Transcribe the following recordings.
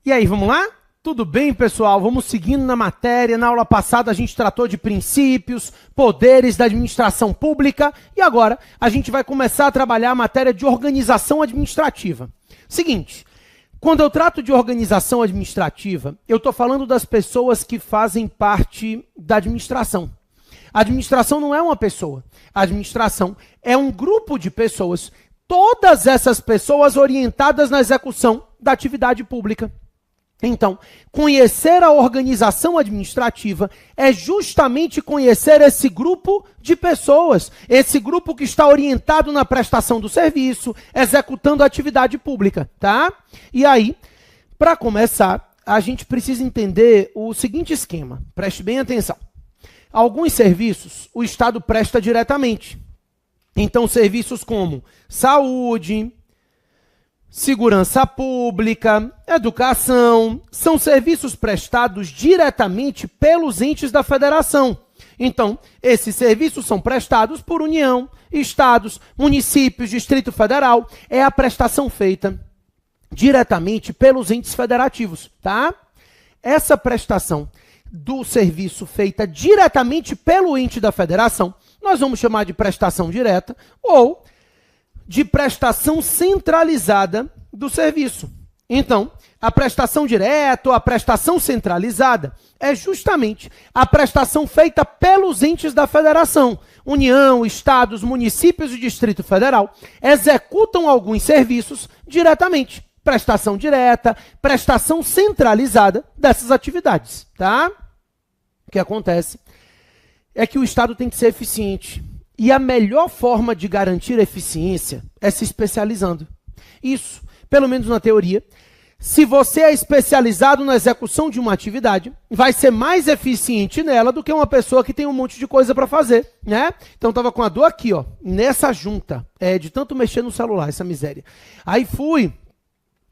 E aí, vamos lá? Tudo bem, pessoal? Vamos seguindo na matéria. Na aula passada a gente tratou de princípios, poderes da administração pública e agora a gente vai começar a trabalhar a matéria de organização administrativa. Seguinte, quando eu trato de organização administrativa, eu estou falando das pessoas que fazem parte da administração. A administração não é uma pessoa. A administração é um grupo de pessoas, todas essas pessoas orientadas na execução da atividade pública. Então, conhecer a organização administrativa é justamente conhecer esse grupo de pessoas, esse grupo que está orientado na prestação do serviço, executando a atividade pública, tá? E aí, para começar, a gente precisa entender o seguinte esquema, preste bem atenção. Alguns serviços o Estado presta diretamente. Então, serviços como saúde, segurança pública, educação, são serviços prestados diretamente pelos entes da federação. Então, esses serviços são prestados por União, estados, municípios, Distrito Federal. É a prestação feita diretamente pelos entes federativos, tá? Essa prestação do serviço feita diretamente pelo ente da federação, nós vamos chamar de prestação direta ou de prestação centralizada do serviço. Então, a prestação direta ou a prestação centralizada é justamente a prestação feita pelos entes da federação. União, estados, municípios e Distrito Federal executam alguns serviços diretamente. Prestação direta, prestação centralizada dessas atividades, tá? O que acontece é que o Estado tem que ser eficiente. E a melhor forma de garantir eficiência é se especializando. Isso, pelo menos na teoria, se você é especializado na execução de uma atividade, vai ser mais eficiente nela do que uma pessoa que tem um monte de coisa para fazer, né? Então, estava com a dor aqui, ó, nessa junta, de tanto mexer no celular, essa miséria. Aí fui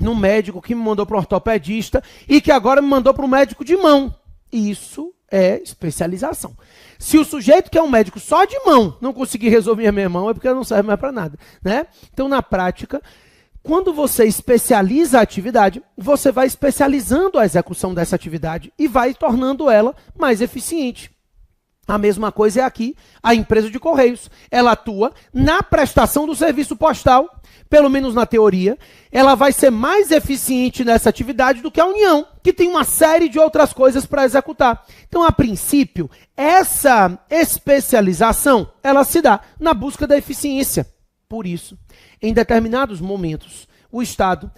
no médico que me mandou para um ortopedista e que agora me mandou para um médico de mão. Isso é especialização. Se o sujeito que é um médico só de mão não conseguir resolver a minha mão, é porque não serve mais para nada, né? Então, na prática, quando você especializa a atividade, você vai especializando a execução dessa atividade e vai tornando ela mais eficiente. A mesma coisa é aqui, a empresa de Correios. Ela atua na prestação do serviço postal, pelo menos na teoria, ela vai ser mais eficiente nessa atividade do que a União, que tem uma série de outras coisas para executar. Então, a princípio, essa especialização, ela se dá na busca da eficiência. Por isso, em determinados momentos, o Estado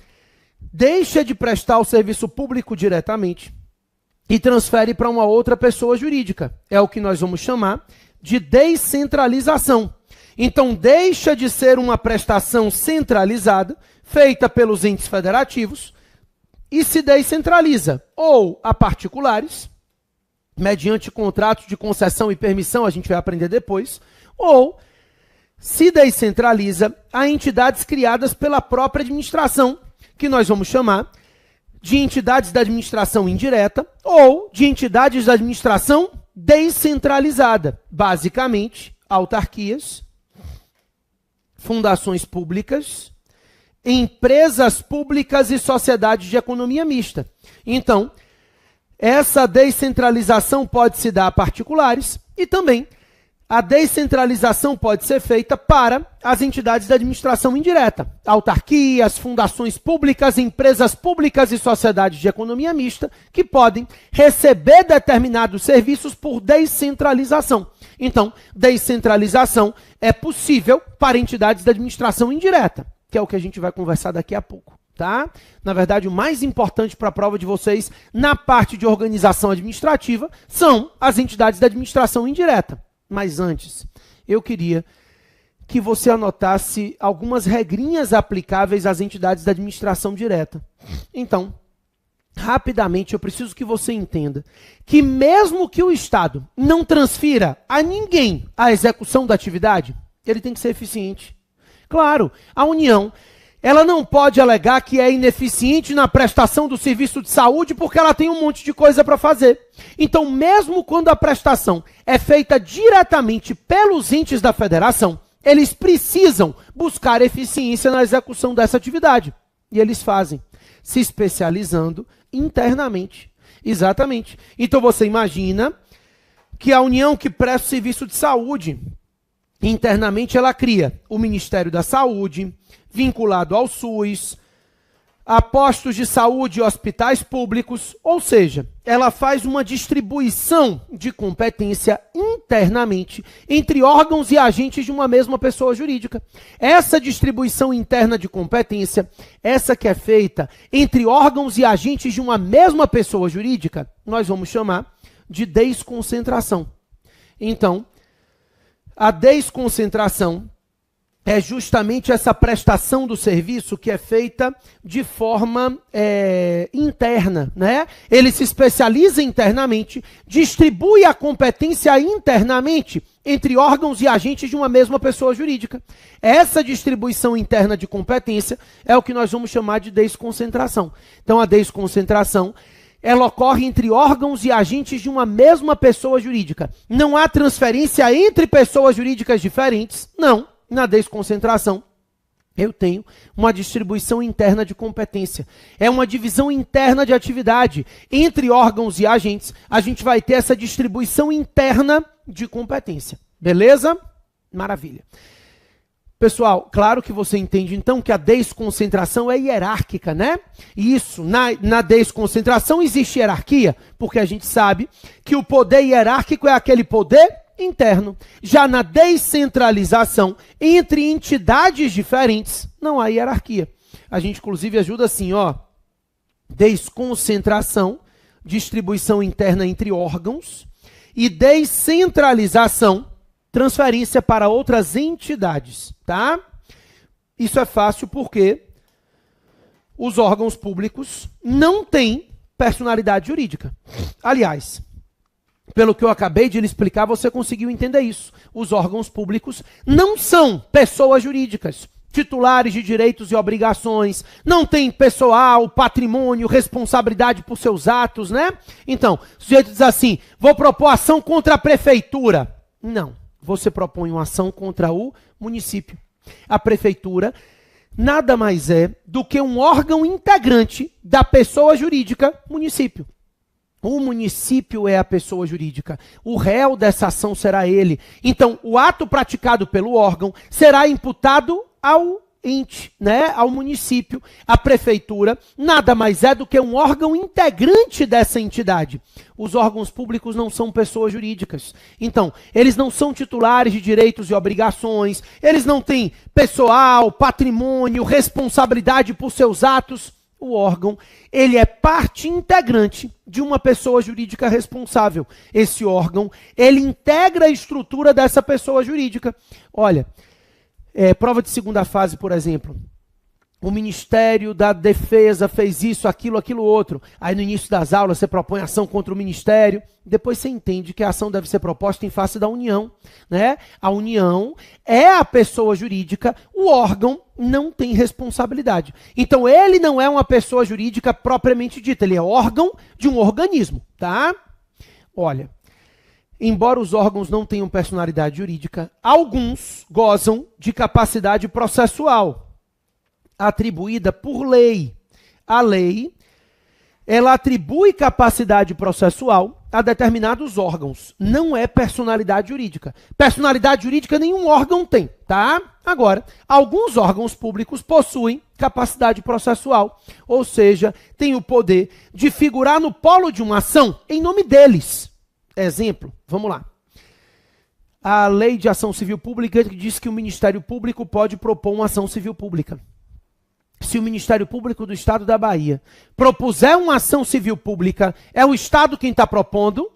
deixa de prestar o serviço público diretamente e transfere para uma outra pessoa jurídica. É o que nós vamos chamar de descentralização. Então, deixa de ser uma prestação centralizada, feita pelos entes federativos, e se descentraliza ou a particulares, mediante contratos de concessão e permissão, a gente vai aprender depois, ou se descentraliza a entidades criadas pela própria administração, que nós vamos chamar de entidades da administração indireta ou de entidades da administração descentralizada. Basicamente, autarquias, fundações públicas, empresas públicas e sociedades de economia mista. Então, essa descentralização pode se dar a particulares e também a descentralização pode ser feita para as entidades da administração indireta, autarquias, fundações públicas, empresas públicas e sociedades de economia mista, que podem receber determinados serviços por descentralização. Então, descentralização é possível para entidades da administração indireta, que é o que a gente vai conversar daqui a pouco, tá? Na verdade, o mais importante para a prova de vocês, na parte de organização administrativa, são as entidades da administração indireta. Mas antes, eu queria que você anotasse algumas regrinhas aplicáveis às entidades da administração direta. Então, rapidamente, eu preciso que você entenda que mesmo que o Estado não transfira a ninguém a execução da atividade, ele tem que ser eficiente. Claro, a União, ela não pode alegar que é ineficiente na prestação do serviço de saúde porque ela tem um monte de coisa para fazer. Então, mesmo quando a prestação é feita diretamente pelos entes da federação, eles precisam buscar eficiência na execução dessa atividade. E eles fazem. se especializando internamente. Exatamente. Então você imagina que a União que presta serviço de saúde, internamente ela cria o Ministério da Saúde, vinculado ao SUS, a postos de saúde e hospitais públicos, ou seja, ela faz uma distribuição de competência internamente entre órgãos e agentes de uma mesma pessoa jurídica. Essa distribuição interna de competência, essa que é feita entre órgãos e agentes de uma mesma pessoa jurídica, nós vamos chamar de desconcentração. Então, a desconcentração é justamente essa prestação do serviço que é feita de forma interna, né? Ele se especializa internamente, distribui a competência internamente entre órgãos e agentes de uma mesma pessoa jurídica. Essa distribuição interna de competência é o que nós vamos chamar de desconcentração. Então, a desconcentração ela ocorre entre órgãos e agentes de uma mesma pessoa jurídica. Não há transferência entre pessoas jurídicas diferentes, não. Na desconcentração, eu tenho uma distribuição interna de competência. É uma divisão interna de atividade. Entre órgãos e agentes, a gente vai ter essa distribuição interna de competência. Beleza? Maravilha. Pessoal, claro que você entende, então, que a desconcentração é hierárquica, né? E isso, na desconcentração existe hierarquia, porque a gente sabe que o poder hierárquico é aquele poder interno. Já na descentralização, entre entidades diferentes, não há hierarquia. A gente, inclusive, ajuda assim, ó, desconcentração, distribuição interna entre órgãos, e descentralização, transferência para outras entidades, tá? Isso é fácil porque os órgãos públicos não têm personalidade jurídica. Aliás, pelo que eu acabei de lhe explicar, você conseguiu entender isso. Os órgãos públicos não são pessoas jurídicas, titulares de direitos e obrigações, não tem pessoal, patrimônio, responsabilidade por seus atos, né? Então, o sujeito diz assim, vou propor ação contra a prefeitura. Não, você propõe uma ação contra o município. A prefeitura nada mais é do que um órgão integrante da pessoa jurídica município. O município é a pessoa jurídica. O réu dessa ação será ele. Então, o ato praticado pelo órgão será imputado ao ente, né, ao município. A prefeitura nada mais é do que um órgão integrante dessa entidade. Os órgãos públicos não são pessoas jurídicas. Então, eles não são titulares de direitos e obrigações, eles não têm pessoal, patrimônio, responsabilidade por seus atos. O órgão, ele é parte integrante de uma pessoa jurídica responsável. Esse órgão, ele integra a estrutura dessa pessoa jurídica. Olha, prova de segunda fase, por exemplo. O Ministério da Defesa fez isso, aquilo outro. Aí no início das aulas você propõe ação contra o Ministério. Depois você entende que a ação deve ser proposta em face da União, né? A União é a pessoa jurídica, o órgão não tem responsabilidade. Então ele não é uma pessoa jurídica propriamente dita, ele é órgão de um organismo, tá? Olha, embora os órgãos não tenham personalidade jurídica, alguns gozam de capacidade processual atribuída por lei. A lei, ela atribui capacidade processual a determinados órgãos. Não é personalidade jurídica. Personalidade jurídica nenhum órgão tem, tá? Agora, alguns órgãos públicos possuem capacidade processual, ou seja, têm o poder de figurar no polo de uma ação em nome deles. Exemplo, vamos lá. A Lei de Ação Civil Pública diz que o Ministério Público pode propor uma ação civil pública. Se o Ministério Público do Estado da Bahia propuser uma ação civil pública, é o Estado quem está propondo?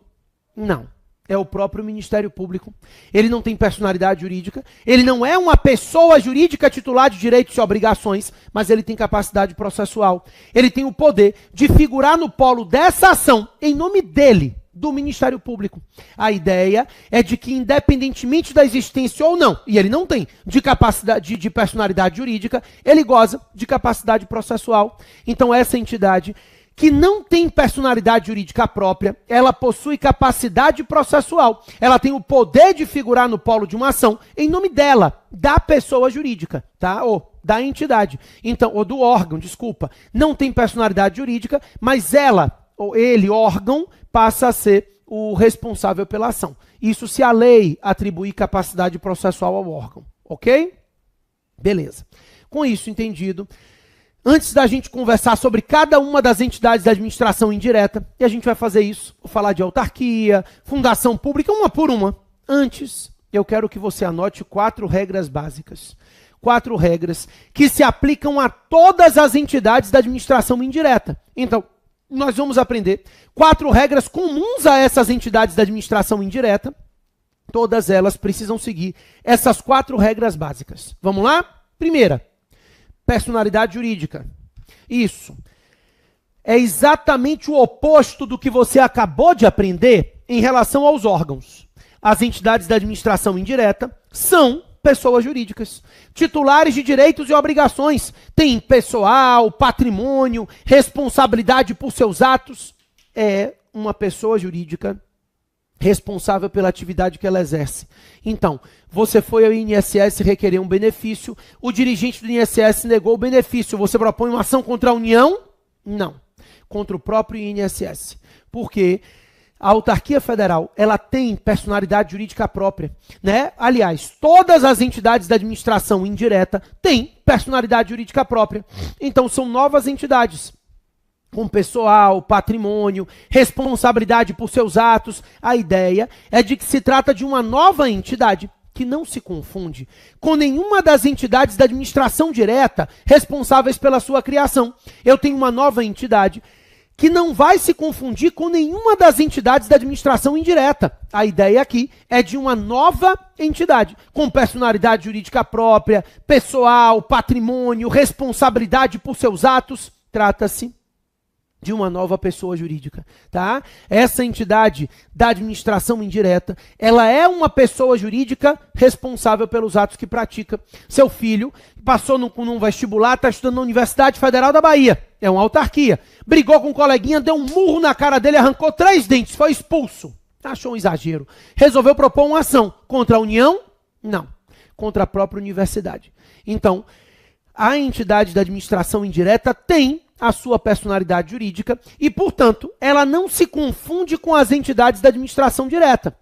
Não. É o próprio Ministério Público. Ele não tem personalidade jurídica, ele não é uma pessoa jurídica titular de direitos e obrigações, mas ele tem capacidade processual. Ele tem o poder de figurar no polo dessa ação em nome dele, do Ministério Público. A ideia é de que, independentemente da existência ou não, e ele não tem de capacidade de personalidade jurídica, ele goza de capacidade processual. Então, essa entidade que não tem personalidade jurídica própria, ela possui capacidade processual. Ela tem o poder de figurar no polo de uma ação em nome dela, da pessoa jurídica, tá? Ou da entidade, então, ou do órgão, desculpa, não tem personalidade jurídica, mas ela, ou ele, órgão, passa a ser o responsável pela ação. Isso se a lei atribuir capacidade processual ao órgão, ok? Beleza. Com isso entendido, antes da gente conversar sobre cada uma das entidades da administração indireta, e a gente vai fazer isso, vou falar de autarquia, fundação pública, uma por uma. Antes, eu quero que você anote 4 regras básicas. 4 regras que se aplicam a todas as entidades da administração indireta. Então, nós vamos aprender 4 regras comuns a essas entidades da administração indireta. Todas elas precisam seguir essas 4 regras básicas. Vamos lá? Primeira, personalidade jurídica. Isso é exatamente o oposto do que você acabou de aprender em relação aos órgãos. As entidades da administração indireta são pessoas jurídicas, titulares de direitos e obrigações, têm pessoal, patrimônio, responsabilidade por seus atos. É uma pessoa jurídica responsável pela atividade que ela exerce. Então, você foi ao INSS requerer um benefício, o dirigente do INSS negou o benefício, você propõe uma ação contra a União? Não, contra o próprio INSS. Por quê? A autarquia federal, ela tem personalidade jurídica própria, né? Aliás, todas as entidades da administração indireta têm personalidade jurídica própria. Então, são novas entidades, com pessoal, patrimônio, responsabilidade por seus atos. A ideia é de que se trata de uma nova entidade que não se confunde com nenhuma das entidades da administração direta responsáveis pela sua criação. Eu tenho uma nova entidade que não vai se confundir com nenhuma das entidades da administração indireta. A ideia aqui é de uma nova entidade, com personalidade jurídica própria, pessoal, patrimônio, responsabilidade por seus atos. Trata-se de uma nova pessoa jurídica, tá? Essa entidade da administração indireta, ela é uma pessoa jurídica responsável pelos atos que pratica. Seu filho passou num vestibular, está estudando na Universidade Federal da Bahia, é uma autarquia. Brigou com um coleguinha, deu um murro na cara dele, arrancou 3 dentes, foi expulso. Achou um exagero. Resolveu propor uma ação contra a União? Não, contra a própria universidade. Então, a entidade da administração indireta tem a sua personalidade jurídica e, portanto, ela não se confunde com as entidades da administração direta.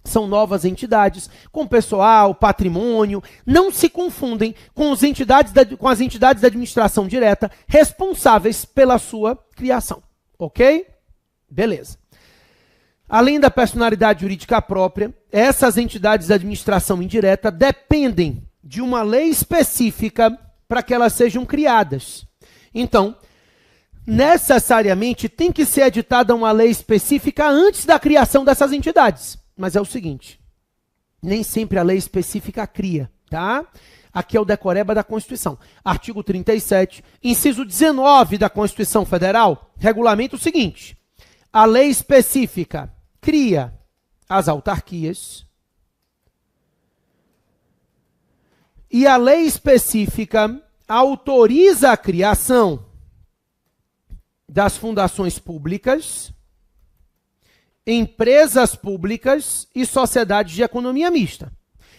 São novas entidades, com pessoal, patrimônio, não se confundem com as entidades da administração direta responsáveis pela sua criação. Ok? Beleza. Além da personalidade jurídica própria, essas entidades da administração indireta dependem de uma lei específica para que elas sejam criadas. Então, necessariamente tem que ser editada uma lei específica antes da criação dessas entidades. Mas é o seguinte, nem sempre a lei específica cria, tá? Aqui é o decoreba da Constituição. Artigo 37, inciso 19 da Constituição Federal, regulamenta o seguinte: a lei específica cria as autarquias e a lei específica autoriza a criação das fundações públicas, empresas públicas e sociedades de economia mista.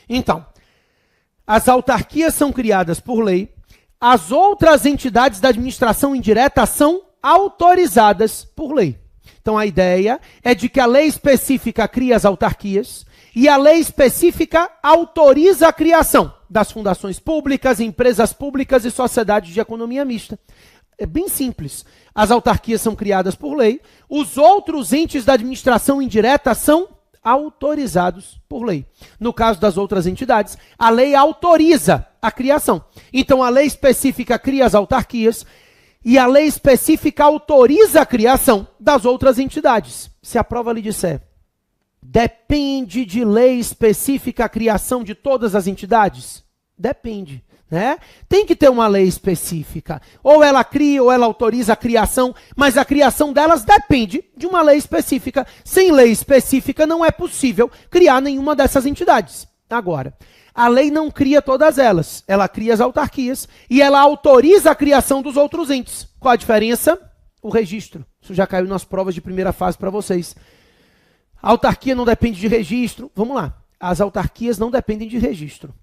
Então, as autarquias são criadas por lei, as outras entidades da administração indireta são autorizadas por lei. Então, a ideia é de que a lei específica cria as autarquias e a lei específica autoriza a criação das fundações públicas, empresas públicas e sociedades de economia mista. É bem simples. As autarquias são criadas por lei, os outros entes da administração indireta são autorizados por lei. No caso das outras entidades, a lei autoriza a criação. Então, a lei específica cria as autarquias e a lei específica autoriza a criação das outras entidades. Se a prova lhe disser, depende de lei específica a criação de todas as entidades? Depende. Né? Tem que ter uma lei específica. Ou ela cria ou ela autoriza a criação, mas a criação delas depende de uma lei específica. Sem lei específica não é possível criar nenhuma dessas entidades. Agora, a lei não cria todas elas. Ela cria as autarquias e ela autoriza a criação dos outros entes. Qual a diferença? O registro. Isso já caiu nas provas de primeira fase para vocês. A autarquia não depende de registro. Vamos lá. As autarquias não dependem de registro.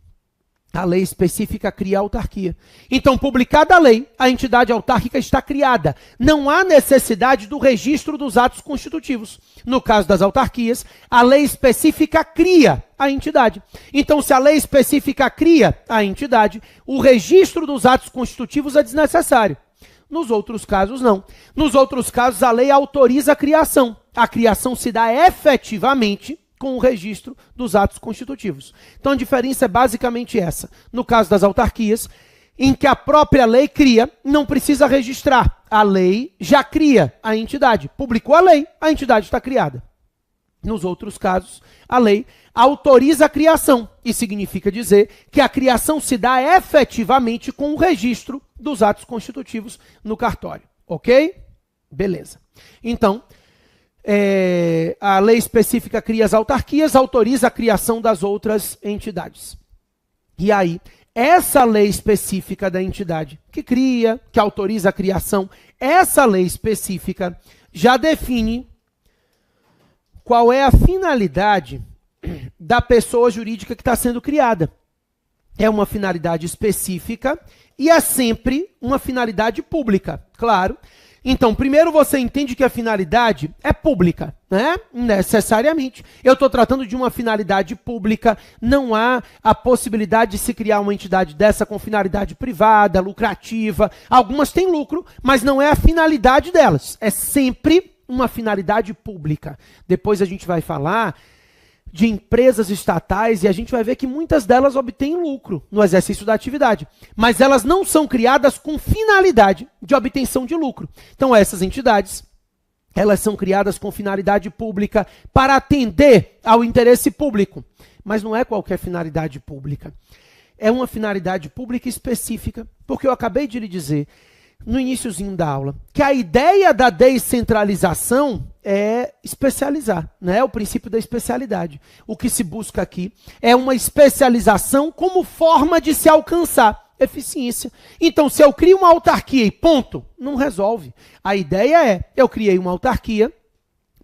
A lei específica cria a autarquia. Então, publicada a lei, a entidade autárquica está criada. Não há necessidade do registro dos atos constitutivos. No caso das autarquias, a lei específica cria a entidade. Então, se a lei específica cria a entidade, o registro dos atos constitutivos é desnecessário. Nos outros casos, não. Nos outros casos, a lei autoriza a criação. A criação se dá efetivamente com o registro dos atos constitutivos. Então, a diferença é basicamente essa. No caso das autarquias, em que a própria lei cria, não precisa registrar. A lei já cria a entidade. Publicou a lei, a entidade está criada. Nos outros casos, a lei autoriza a criação. Isso significa dizer que a criação se dá efetivamente com o registro dos atos constitutivos no cartório. Ok? Beleza. Então, a lei específica cria as autarquias, autoriza a criação das outras entidades. E aí, essa lei específica da entidade que cria, que autoriza a criação, essa lei específica já define qual é a finalidade da pessoa jurídica que está sendo criada. É uma finalidade específica e é sempre uma finalidade pública, claro. Então, primeiro você entende que a finalidade é pública, né? Necessariamente. Eu estou tratando de uma finalidade pública, não há a possibilidade de se criar uma entidade dessa com finalidade privada, lucrativa. Algumas têm lucro, mas não é a finalidade delas. É sempre uma finalidade pública. Depois a gente vai falar de empresas estatais e a gente vai ver que muitas delas obtêm lucro no exercício da atividade, mas elas não são criadas com finalidade de obtenção de lucro. Então essas entidades, elas são criadas com finalidade pública para atender ao interesse público, mas não é qualquer finalidade pública. É uma finalidade pública específica, porque eu acabei de lhe dizer no iniciozinho da aula, que a ideia da descentralização é especializar, né? O princípio da especialidade. O que se busca aqui é uma especialização como forma de se alcançar eficiência. Então, se eu crio uma autarquia e ponto, não resolve. A ideia é, eu criei uma autarquia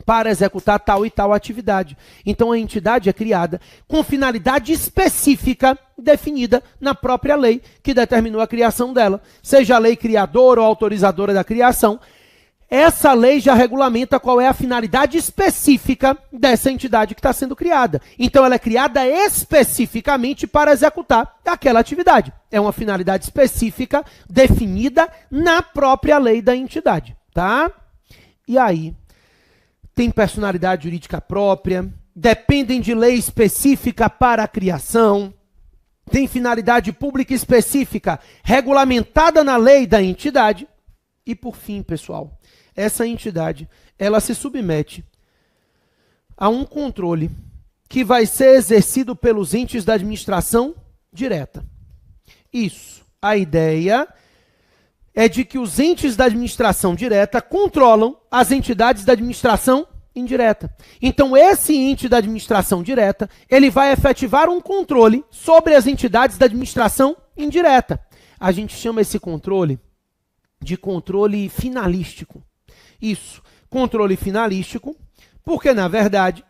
para executar tal e tal atividade. Então, a entidade é criada com finalidade específica definida na própria lei que determinou a criação dela. Seja a lei criadora ou autorizadora da criação, essa lei já regulamenta qual é a finalidade específica dessa entidade que está sendo criada. Então, ela é criada especificamente para executar aquela atividade. É uma finalidade específica definida na própria lei da entidade, tá? E aí, tem personalidade jurídica própria, dependem de lei específica para a criação, tem finalidade pública específica regulamentada na lei da entidade. E por fim, pessoal, essa entidade, ela se submete a um controle que vai ser exercido pelos entes da administração direta. Isso, a ideia é de que os entes da administração direta controlam as entidades da administração indireta. Então, esse ente da administração direta, ele vai efetivar um controle sobre as entidades da administração indireta. A gente chama esse controle de controle finalístico. Isso, controle finalístico, porque, na verdade,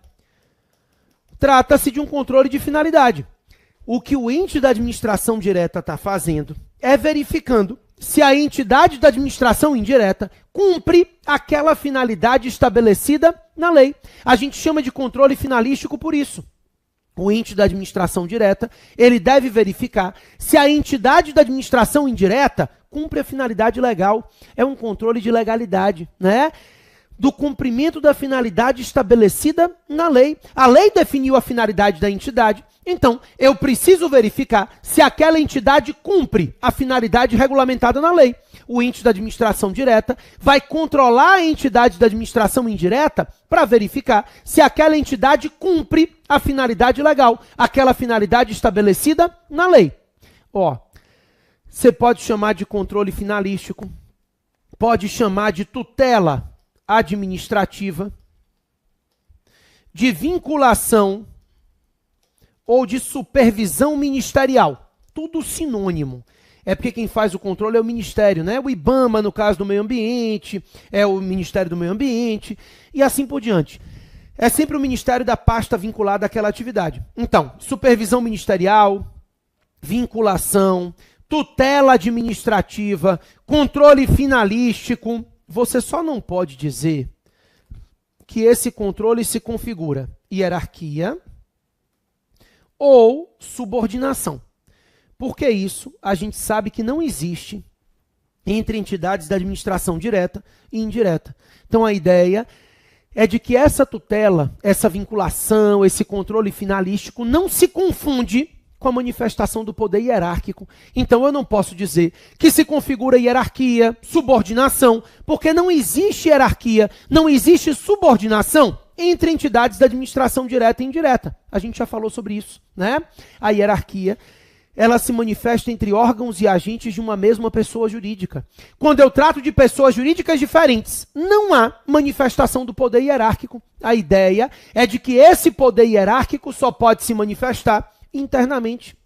trata-se de um controle de finalidade. O que o ente da administração direta está fazendo é verificando se a entidade da administração indireta cumpre aquela finalidade estabelecida na lei. A gente chama de controle finalístico por isso. O ente da administração direta, ele deve verificar se a entidade da administração indireta cumpre a finalidade legal. É um controle de legalidade, né? Do cumprimento da finalidade estabelecida na lei. A lei definiu a finalidade da entidade, então eu preciso verificar se aquela entidade cumpre a finalidade regulamentada na lei. O ente da administração direta vai controlar a entidade da administração indireta para verificar se aquela entidade cumpre a finalidade legal, aquela finalidade estabelecida na lei. Ó, você pode chamar de controle finalístico, pode chamar de tutela administrativa, de vinculação ou de supervisão ministerial. Tudo sinônimo. É porque quem faz o controle é o Ministério, né? O IBAMA, no caso do meio ambiente, é o Ministério do Meio Ambiente, e assim por diante. É sempre o Ministério da pasta vinculada àquela atividade. Então, supervisão ministerial, vinculação, tutela administrativa, controle finalístico. Você só não pode dizer que esse controle se configura hierarquia ou subordinação. Porque isso a gente sabe que não existe entre entidades da administração direta e indireta. Então a ideia é de que essa tutela, essa vinculação, esse controle finalístico não se confunde com a manifestação do poder hierárquico. Então eu não posso dizer que se configura hierarquia, subordinação, porque não existe hierarquia, não existe subordinação entre entidades da administração direta e indireta. A gente já falou sobre isso, né? A hierarquia, ela se manifesta entre órgãos e agentes de uma mesma pessoa jurídica. Quando eu trato de pessoas jurídicas diferentes, não há manifestação do poder hierárquico. A ideia é de que esse poder hierárquico só pode se manifestar internamente,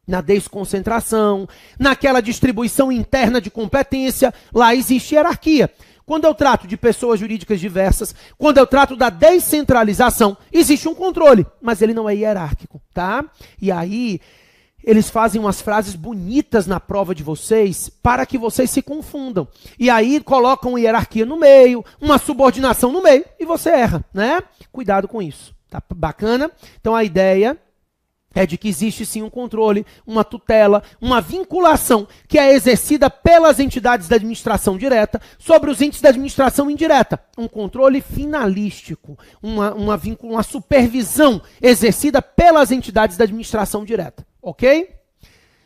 na desconcentração, naquela distribuição interna de competência. Lá existe hierarquia. Quando eu trato de pessoas jurídicas diversas, quando eu trato da descentralização, existe um controle, mas ele não é hierárquico, tá? E aí eles fazem umas frases bonitas na prova de vocês para que vocês se confundam. E aí colocam hierarquia no meio, uma subordinação no meio e você erra, né? Cuidado com isso, tá bacana? Então a ideia é de que existe sim um controle, uma tutela, uma vinculação que é exercida pelas entidades da administração direta sobre os entes da administração indireta. Um controle finalístico, uma supervisão exercida pelas entidades da administração direta. Ok?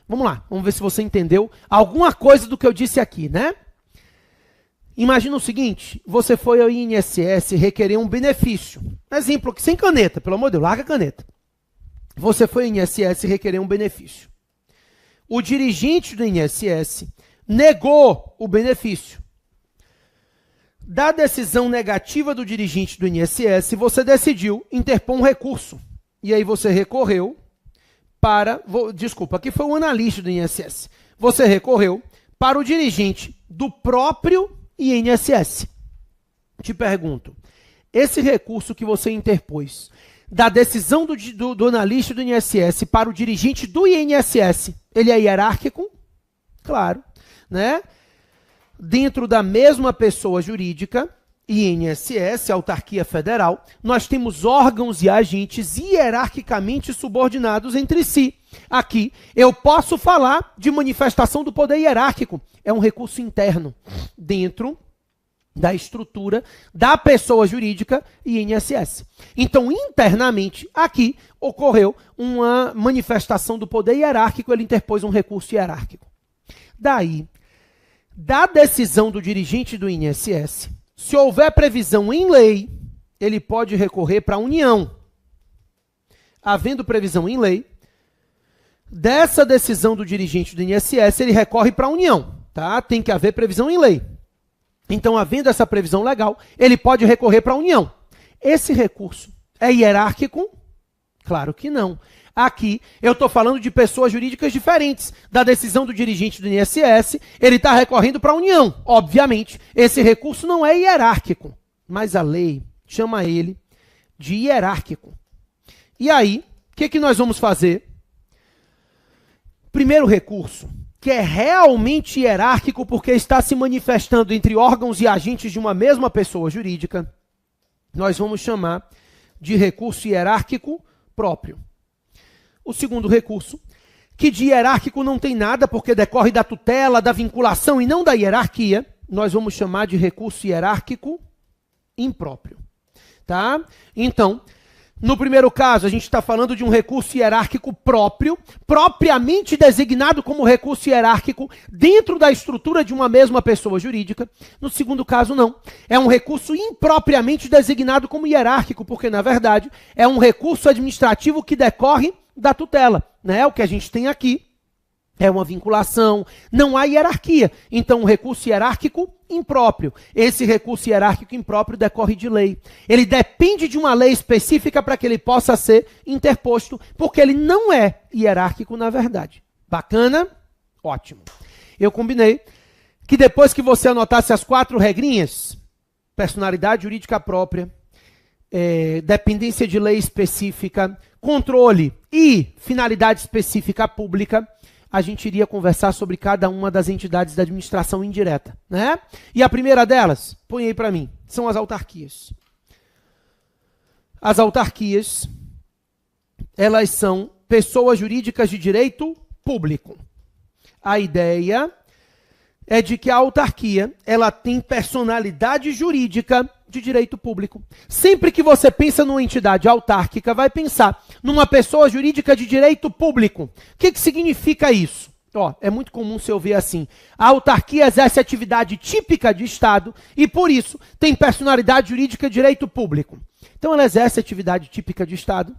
Vamos lá, vamos ver se você entendeu alguma coisa do que eu disse aqui, né? Imagina o seguinte, você foi ao INSS requerer um benefício. Exemplo aqui, sem caneta, pelo amor de Deus, larga a caneta. Você foi ao INSS requerer um benefício. O dirigente do INSS negou o benefício. Da decisão negativa do dirigente do INSS, você decidiu interpor um recurso. E aí você recorreu para... Desculpa, aqui foi o analista do INSS. Você recorreu para o dirigente do próprio INSS. Te pergunto, esse recurso que você interpôs da decisão do analista do INSS para o dirigente do INSS, ele é hierárquico? Claro, né? Dentro da mesma pessoa jurídica, INSS, autarquia federal, nós temos órgãos e agentes hierarquicamente subordinados entre si. Aqui, eu posso falar de manifestação do poder hierárquico. É um recurso interno dentro da estrutura da pessoa jurídica e INSS. Então, internamente, aqui ocorreu uma manifestação do poder hierárquico, ele interpôs um recurso hierárquico. Daí, da decisão do dirigente do INSS, se houver previsão em lei, ele pode recorrer para a União. Havendo previsão em lei, dessa decisão do dirigente do INSS, ele recorre para a União. Tá? Tem que haver previsão em lei. Então, havendo essa previsão legal, ele pode recorrer para a União. Esse recurso é hierárquico? Claro que não. Aqui, eu estou falando de pessoas jurídicas diferentes. Da decisão do dirigente do INSS, ele está recorrendo para a União. Obviamente, esse recurso não é hierárquico, mas a lei chama ele de hierárquico. E aí, o que nós vamos fazer? Primeiro recurso, que é realmente hierárquico porque está se manifestando entre órgãos e agentes de uma mesma pessoa jurídica, nós vamos chamar de recurso hierárquico próprio. O segundo recurso, que de hierárquico não tem nada porque decorre da tutela, da vinculação e não da hierarquia, nós vamos chamar de recurso hierárquico impróprio. Tá? Então, no primeiro caso, a gente está falando de um recurso hierárquico próprio, propriamente designado como recurso hierárquico dentro da estrutura de uma mesma pessoa jurídica. No segundo caso, não. É um recurso impropriamente designado como hierárquico, porque, na verdade, é um recurso administrativo que decorre da tutela, né? O que a gente tem aqui é uma vinculação, não há hierarquia. Então, um recurso hierárquico impróprio. Esse recurso hierárquico impróprio decorre de lei. Ele depende de uma lei específica para que ele possa ser interposto, porque ele não é hierárquico na verdade. Bacana? Ótimo. Eu combinei que depois que você anotasse as 4 regrinhas, personalidade jurídica própria, dependência de lei específica, controle e finalidade específica pública, a gente iria conversar sobre cada uma das entidades da administração indireta, né? E a primeira delas, põe aí para mim, são as autarquias. As autarquias, elas são pessoas jurídicas de direito público. A ideia é de que a autarquia, ela tem personalidade jurídica de direito público. Sempre que você pensa numa entidade autárquica, vai pensar numa pessoa jurídica de direito público. O que significa isso? É muito comum você ouvir assim: a autarquia exerce atividade típica de Estado e, por isso, tem personalidade jurídica de direito público. Então, ela exerce atividade típica de Estado,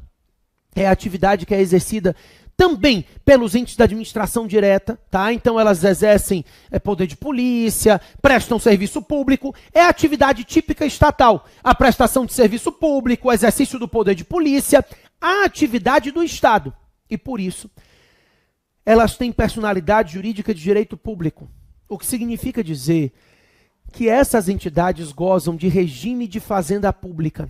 é a atividade que é exercida também pelos entes da administração direta, tá? Então elas exercem poder de polícia, prestam serviço público, é a atividade típica estatal, a prestação de serviço público, o exercício do poder de polícia, a atividade do Estado. E por isso, elas têm personalidade jurídica de direito público, o que significa dizer que essas entidades gozam de regime de fazenda pública.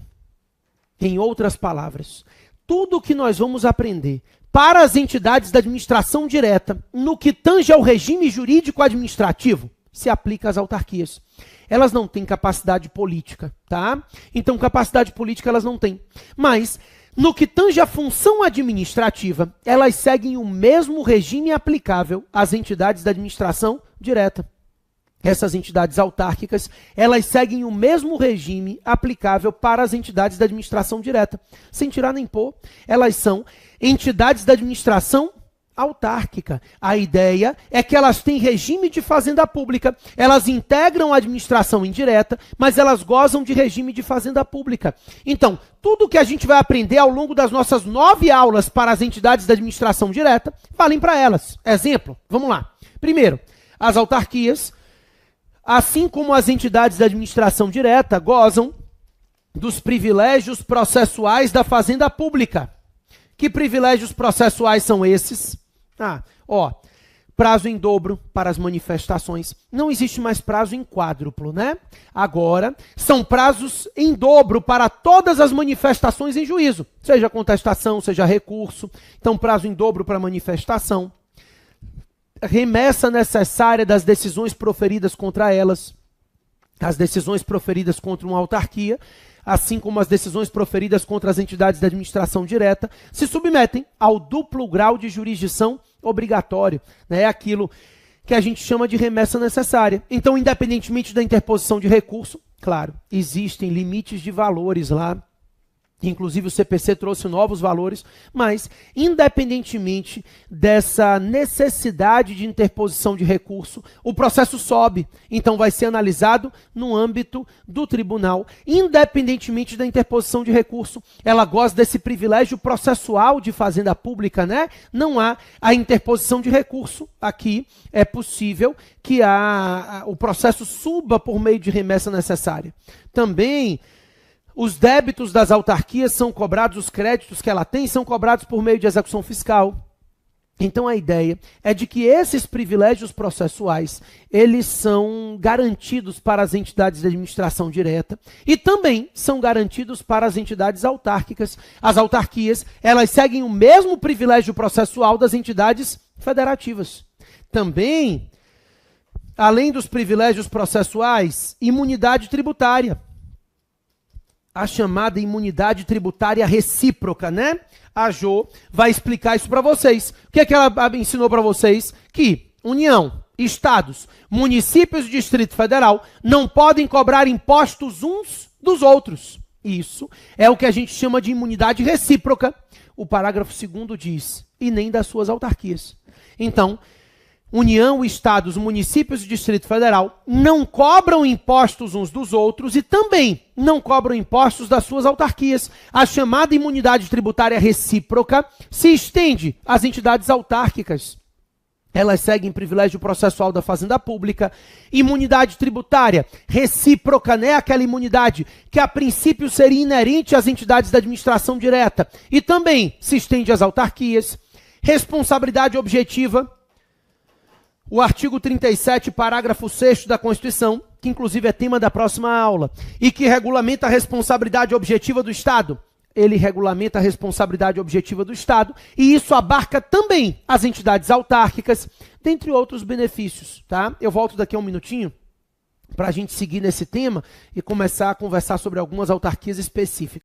Em outras palavras, tudo o que nós vamos aprender para as entidades da administração direta, no que tange ao regime jurídico administrativo, se aplica às autarquias. Elas não têm capacidade política, tá? Então, capacidade política elas não têm. Mas, no que tange à função administrativa, elas seguem o mesmo regime aplicável às entidades da administração direta. Essas entidades autárquicas, elas seguem o mesmo regime aplicável para as entidades da administração direta. Sem tirar nem pôr, elas são entidades da administração autárquica. A ideia é que elas têm regime de fazenda pública, elas integram a administração indireta, mas elas gozam de regime de fazenda pública. Então, tudo que a gente vai aprender ao longo das nossas 9 aulas para as entidades da administração direta, valem para elas. Exemplo, vamos lá. Primeiro, as autarquias, assim como as entidades da administração direta, gozam dos privilégios processuais da fazenda pública. Que privilégios processuais são esses? Prazo em dobro para as manifestações. Não existe mais prazo em quádruplo, né? Agora, são prazos em dobro para todas as manifestações em juízo, seja contestação, seja recurso. Então, prazo em dobro para manifestação. Remessa necessária das decisões proferidas contra elas. As decisões proferidas contra uma autarquia, assim como as decisões proferidas contra as entidades da administração direta, se submetem ao duplo grau de jurisdição obrigatório. É aquilo que a gente chama de remessa necessária. Então, independentemente da interposição de recurso, claro, existem limites de valores lá. Inclusive o CPC trouxe novos valores, mas independentemente dessa necessidade de interposição de recurso, o processo sobe. Então vai ser analisado no âmbito do tribunal, independentemente da interposição de recurso. Ela goza desse privilégio processual de fazenda pública, né? Não há a interposição de recurso. Aqui é possível que o processo suba por meio de remessa necessária. Também os débitos das autarquias são cobrados, os créditos que ela tem são cobrados por meio de execução fiscal. Então a ideia é de que esses privilégios processuais, eles são garantidos para as entidades de administração direta e também são garantidos para as entidades autárquicas. As autarquias, elas seguem o mesmo privilégio processual das entidades federativas. Também, além dos privilégios processuais, imunidade tributária. A chamada imunidade tributária recíproca, né? A Jo vai explicar isso para vocês. O que é que ela ensinou para vocês? Que União, Estados, municípios e Distrito Federal não podem cobrar impostos uns dos outros. Isso é o que a gente chama de imunidade recíproca. O parágrafo 2º diz, e nem das suas autarquias. Então, União, Estados, municípios e Distrito Federal não cobram impostos uns dos outros e também não cobram impostos das suas autarquias. A chamada imunidade tributária recíproca se estende às entidades autárquicas. Elas seguem privilégio processual da fazenda pública. Imunidade tributária recíproca, né? Aquela imunidade que a princípio seria inerente às entidades da administração direta e também se estende às autarquias. Responsabilidade objetiva. o artigo 37, parágrafo 6º da Constituição, que inclusive é tema da próxima aula, e que regulamenta a responsabilidade objetiva do Estado. Ele regulamenta a responsabilidade objetiva do Estado e isso abarca também as entidades autárquicas, dentre outros benefícios, tá? Eu volto daqui a um minutinho para a gente seguir nesse tema e começar a conversar sobre algumas autarquias específicas.